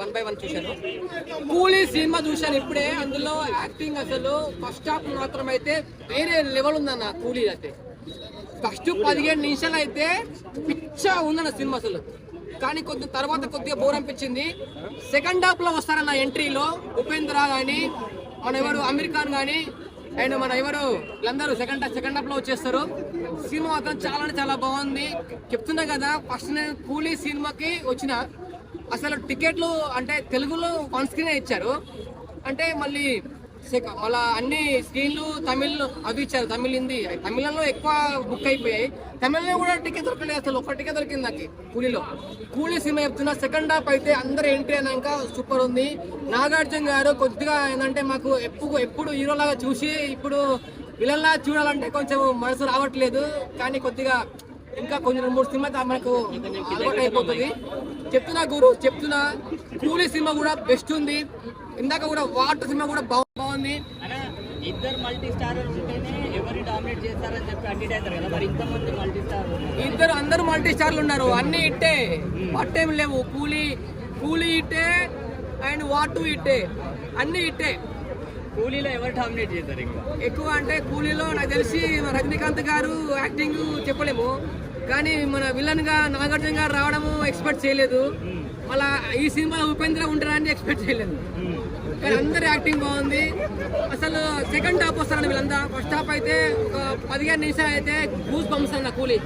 One by one చూశాను. కూలీ cinema చూశాను ఇప్పుడే. అందులో యాక్టింగ్ అసలు ఫస్ట్ హాఫ్ మాత్రం అయితే వేరే లెవెల్ ఉందన్న. కూలీ అయితే ఫస్ట్ 15 నిమిషాలు అయితే పిచ్చా ఉందన్న సినిమా అసలు. కానీ కొంచెం తర్వాత కొద్దిగా బోర్ అనిపించింది. సెకండ్ హాఫ్ లో వస్తారన్న ఎంట్రీలో ఉపేంద్ర కానీ మన ఎవరు అమీర్ ఖాన్ కానీ అండ్ మన ఎవరు వీళ్ళందరూ సెకండ్ హాఫ్ లో వచ్చేస్తారు. సినిమా మాత్రం చాలా బాగుంది. చెప్తున్నా కదా, ఫస్ట్ నేను కూలీ సినిమాకి వచ్చిన అసలు టికెట్లు అంటే తెలుగులో 1 స్క్రీన్ ఇచ్చారు. అంటే మళ్ళీ అన్ని స్క్రీన్లు తమిళ్ అవి ఇచ్చారు. హిందీ తమిళంలో ఎక్కువ బుక్ అయిపోయాయి. తమిళంలో కూడా టికెట్ దొరకలేదు. అసలు ఒక్క టికెట్ దొరికింది నాకు కూలీలో. కూలీ సినిమా చెప్తున్నా. సెకండ్ హాఫ్ అయితే అందరు ఎంట్రీ అయినాక సూపర్ ఉంది. నాగార్జున గారు కొద్దిగా ఏంటంటే మాకు ఎప్పుడు హీరోలాగా చూసి ఇప్పుడు విలన్లా చూడాలంటే కొంచెం మనసు రావట్లేదు. కానీ కొద్దిగా ఇంకా కొంచెం 2-3 సినిమా మనకు అలవాటు అయిపోతుంది. చెప్తున్నా కూలీ సినిమా కూడా బెస్ట్ ఉంది. ఇందాక కూడా వాటర్ సినిమా కూడా బాగుంది. ఇద్దరు మల్టీ స్టార్ ఉంటేనే ఎవరు డామినేట్ చేస్తారని చెప్పి అడ్మిట్ అవుతారు కదా. మరి ఇంతమంది మల్టీ స్టార్ అందరు మల్టీ స్టార్లు ఉన్నారు. అన్ని ఇట్టే పట్టేం లేవు. కూలీ ఇట్టే అండ్ వాటు ఇట్టే, అన్ని ఇట్టే. కూలీలో ఎవరు డామినేట్ చేస్తారు ఎక్కువ అంటే కూలీలో నాకు తెలిసి రజనీకాంత్ గారు యాక్టింగ్ చెప్పలేము. కానీ మన విలన్ గా నాగార్జున గారు రావడము ఎక్స్పెక్ట్ చేయలేదు. మళ్ళా ఈ సినిమాలో ఉపేంద్ర ఉంటారని ఎక్స్పెక్ట్ చేయలేదు. కానీ అందరు యాక్టింగ్ బాగుంది. అసలు సెకండ్ హాఫ్ వస్తారని వీళ్ళంతా. ఫస్ట్ హాఫ్ అయితే ఒక 15 నిమిషాలు అయితే గూస్ బంప్స్ అన్న కూలీ.